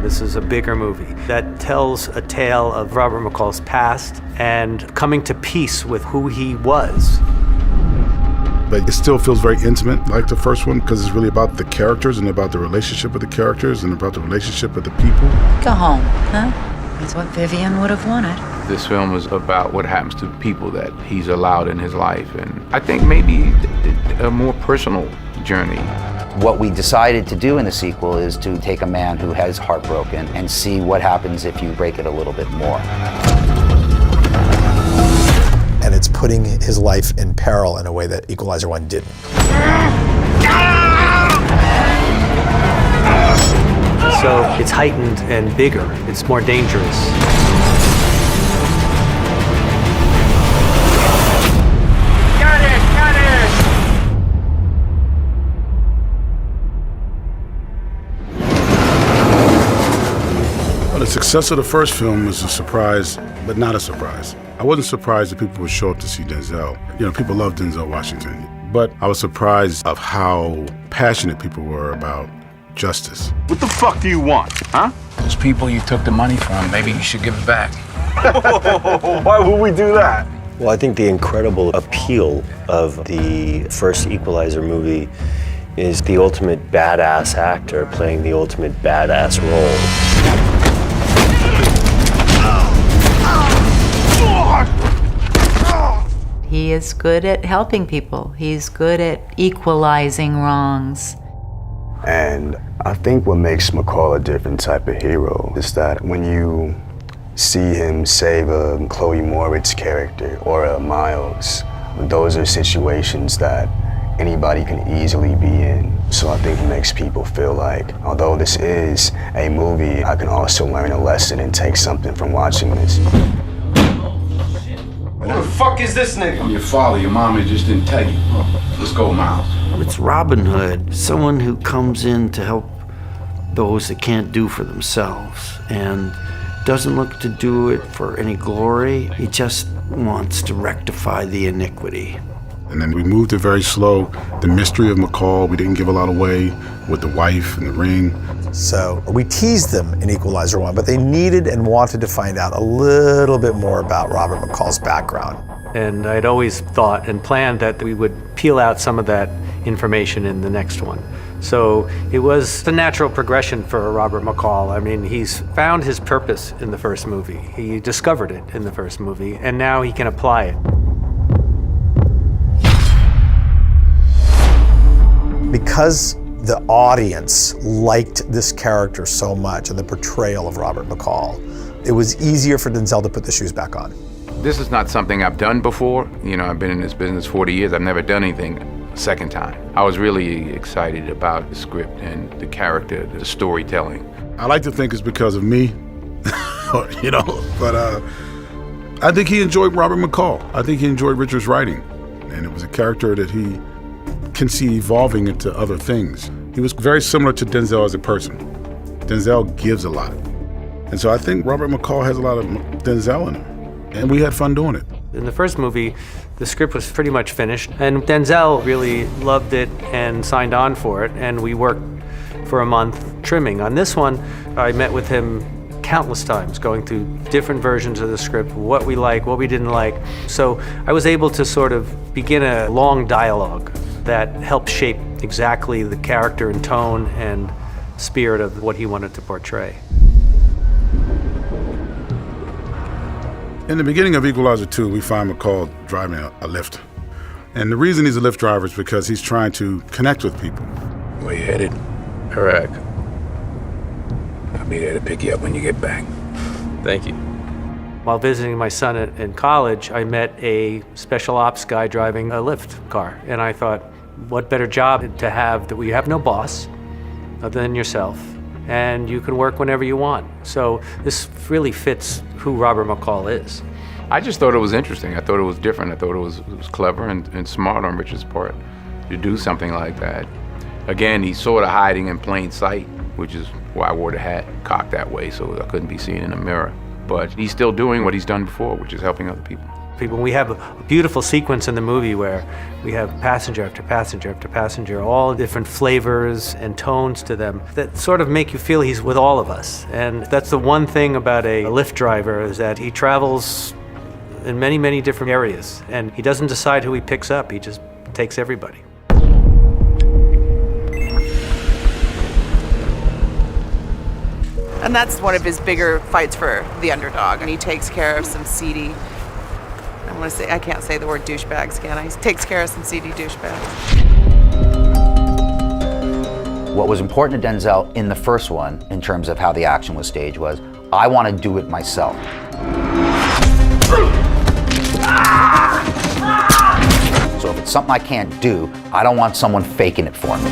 This is a bigger movie that tells a tale of Robert McCall's past and coming to peace with who he was. But it still feels very intimate like the first one because it's really about the characters and about the relationship of the characters and about the relationship of the people. Go home, huh? That's what Vivian would have wanted. This film is about what happens to people that he's allowed in his life, and I think maybe a more personal journey. What we decided to do in the sequel is to take a man who has heartbroken and see what happens if you break it a little bit more. And it's putting his life in peril in a way that Equalizer 1 didn't. So it's heightened and bigger. It's more dangerous. The success of the first film was a surprise, but not a surprise. I wasn't surprised that people would show up to see Denzel. You know, people love Denzel Washington. But I was surprised of how passionate people were about justice. What the fuck do you want, huh? Those people you took the money from, maybe you should give it back. Why would we do that? Well, I think the incredible appeal of the first Equalizer movie is the ultimate badass actor playing the ultimate badass role. He is good at helping people. He's good at equalizing wrongs. And I think what makes McCall a different type of hero is that when you see him save a Chloe Moritz character or a Miles, those are situations that anybody can easily be in. So I think it makes people feel like, although this is a movie, I can also learn a lesson and take something from watching this. Who the fuck is this nigga? I'm your father. Your mama just didn't tell you. Let's go, Miles. It's Robin Hood, someone who comes in to help those that can't do for themselves and doesn't look to do it for any glory. He just wants to rectify the iniquity. And then we moved it very slow. The mystery of McCall, we didn't give a lot away with the wife and the ring. So we teased them in Equalizer 1, but they needed and wanted to find out a little bit more about Robert McCall's background. And I'd always thought and planned that we would peel out some of that information in the next one. So it was the natural progression for Robert McCall. I mean, he's found his purpose in the first movie. He discovered it in the first movie, and now he can apply it. Because the audience liked this character so much and the portrayal of Robert McCall, it was easier for Denzel to put the shoes back on. This is not something I've done before. You know, I've been in this business 40 years. I've never done anything a second time. I was really excited about the script and the character, the storytelling. I like to think it's because of me, you know, but I think he enjoyed Robert McCall. I think he enjoyed Richard's writing, and it was a character that he can see evolving into other things. He was very similar to Denzel as a person. Denzel gives a lot. And so I think Robert McCall has a lot of Denzel in him. And we had fun doing it. In the first movie, the script was pretty much finished, and Denzel really loved it and signed on for it, and we worked for a month trimming. On this one, I met with him countless times, going through different versions of the script, what we liked, what we didn't like. So I was able to sort of begin a long dialogue that helped shape exactly the character and tone and spirit of what he wanted to portray. In the beginning of Equalizer 2, we find McCall driving a Lyft. And the reason he's a Lyft driver is because he's trying to connect with people. Where you headed? Iraq. I'll be there to pick you up when you get back. Thank you. While visiting my son in college, I met a special ops guy driving a Lyft car. And I thought, what better job to have that we have no boss other than yourself, and you can work whenever you want. So this really fits who Robert McCall is. I just thought it was interesting. I thought it was different. I thought it was clever and smart on Richard's part to do something like that. Again, he's sort of hiding in plain sight, which is why I wore the hat cocked that way so I couldn't be seen in the mirror. But he's still doing what he's done before, which is helping other people. people. We have a beautiful sequence in the movie where we have passenger after passenger after passenger, all different flavors and tones to them that sort of make you feel he's with all of us. And that's the one thing about a Lyft driver, is that he travels in many, many different areas, and he doesn't decide who he picks up, he just takes everybody. And that's one of his bigger fights for the underdog. And he takes care of some seedy, I can't say the word douchebags, can I? He takes care of some seedy douchebags. What was important to Denzel in the first one, in terms of how the action was staged, was I want to do it myself. So if it's something I can't do, I don't want someone faking it for me.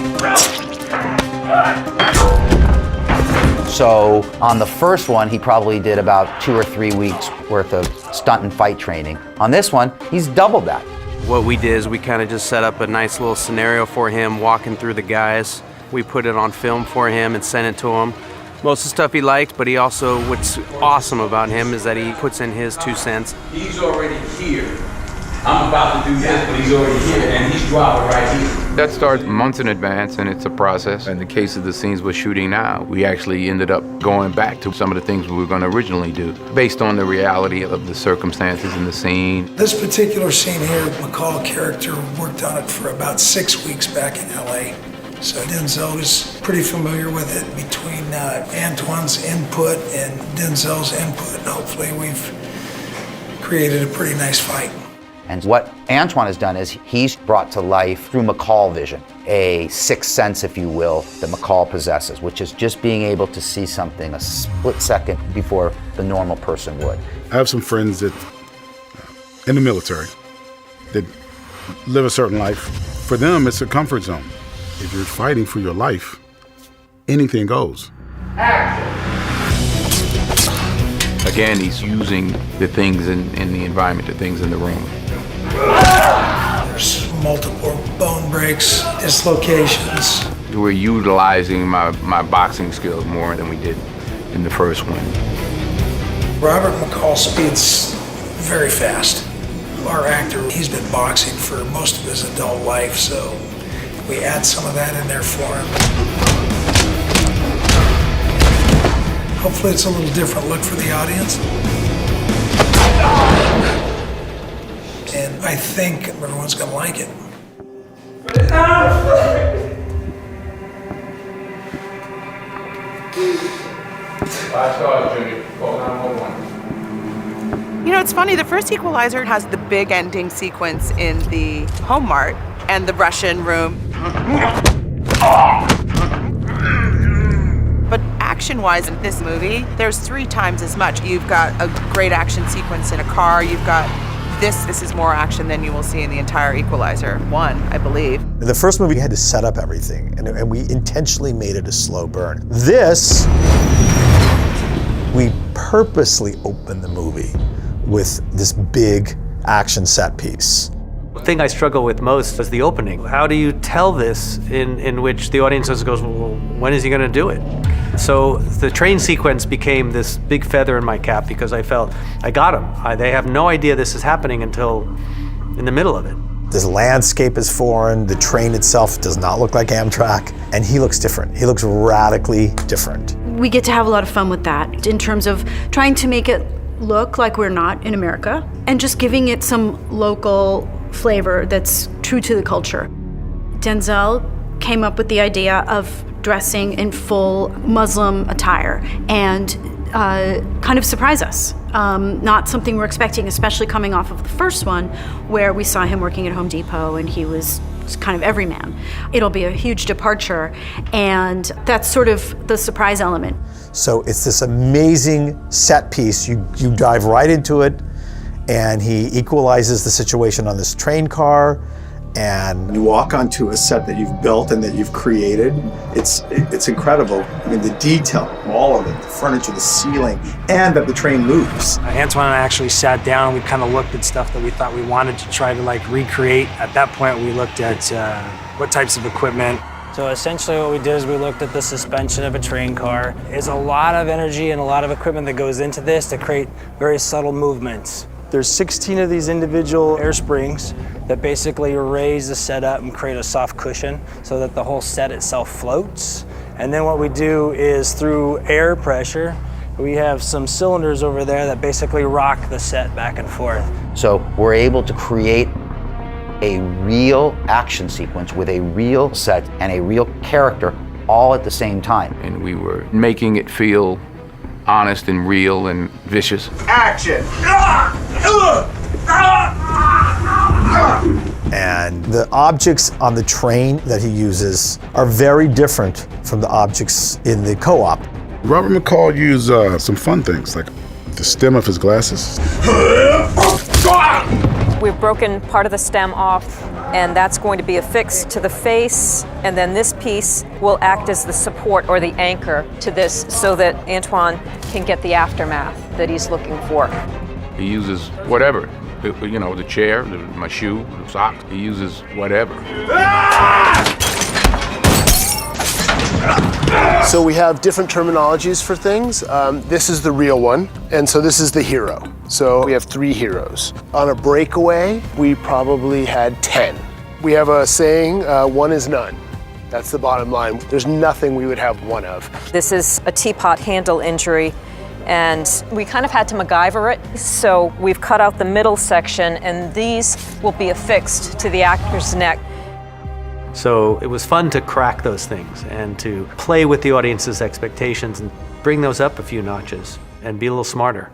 So on the first one, he probably did about 2 or 3 weeks worth of stunt and fight training. On this one, he's doubled that. What we did is we kind of just set up a nice little scenario for him, walking through the guys. We put it on film for him and sent it to him. Most of the stuff he liked, but he also, what's awesome about him is that he puts in his 2 cents. He's already here. I'm about to do this, but he's already here, and he's dropping right here. That starts months in advance, and it's a process. In the case of the scenes we're shooting now, we actually ended up going back to some of the things we were going to originally do, based on the reality of the circumstances in the scene. This particular scene here, McCall character worked on it for about 6 weeks back in LA. So Denzel was pretty familiar with it. Between Antoine's input and Denzel's input, hopefully we've created a pretty nice fight. And what Antoine has done is he's brought to life, through McCall vision, a sixth sense, if you will, that McCall possesses, which is just being able to see something a split second before the normal person would. I have some friends that, in the military, that live a certain life. For them, it's a comfort zone. If you're fighting for your life, anything goes. Again, he's using the things in the environment, the things in the room. There's multiple bone breaks, dislocations. We're utilizing my boxing skills more than we did in the first one. Robert McCall speeds very fast. Our actor, he's been boxing for most of his adult life, so we add some of that in there for him. Hopefully it's a little different look for the audience. And I think everyone's gonna like it. You know, it's funny, the first Equalizer has the big ending sequence in the Home Mart and the Russian room. But action-wise in this movie, there's 3 times as much. You've got a great action sequence in a car, you've got this is more action than you will see in the entire Equalizer 1, I believe. In the first movie, we had to set up everything, and we intentionally made it a slow burn. This, we purposely opened the movie with this big action set piece. The thing I struggle with most is the opening. How do you tell this in which the audience goes, well, when is he going to do it? So the train sequence became this big feather in my cap because I felt, I got him. They have no idea this is happening until in the middle of it. This landscape is foreign, the train itself does not look like Amtrak, and he looks different. He looks radically different. We get to have a lot of fun with that in terms of trying to make it look like we're not in America and just giving it some local flavor that's true to the culture. Denzel came up with the idea of dressing in full Muslim attire and kind of surprise us. Not something we're expecting, especially coming off of the first one where we saw him working at Home Depot and he was kind of everyman. It'll be a huge departure, and that's sort of the surprise element. So it's this amazing set piece. You dive right into it, and he equalizes the situation on this train car, and you walk onto a set that you've built and that you've created. It's incredible. I mean, the detail, all of it, the furniture, the ceiling, and that the train moves. Antoine and I actually sat down. We kind of looked at stuff that we thought we wanted to try to recreate. At that point, we looked at what types of equipment. So essentially what we did is we looked at the suspension of a train car. There's a lot of energy and a lot of equipment that goes into this to create very subtle movements. There's 16 of these individual air springs that basically raise the set up and create a soft cushion so that the whole set itself floats. And then what we do is through air pressure, we have some cylinders over there that basically rock the set back and forth. So we're able to create a real action sequence with a real set and a real character all at the same time. And we were making it feel honest and real and vicious. Action! And the objects on the train that he uses are very different from the objects in the co-op. Robert McCall used some fun things, like the stem of his glasses. We've broken part of the stem off, and that's going to be affixed to the face, and then this piece will act as the support or the anchor to this so that Antoine can get the aftermath that he's looking for. He uses whatever, you know, the chair, my shoe, the socks, he uses whatever. So we have different terminologies for things. This is the real one, and so this is the hero. So we have 3 heroes. On a breakaway, we probably had 10. We have a saying, one is none. That's the bottom line. There's nothing we would have one of. This is a teapot handle injury, and we kind of had to MacGyver it. So we've cut out the middle section, and these will be affixed to the actor's neck. So it was fun to crack those things and to play with the audience's expectations and bring those up a few notches and be a little smarter.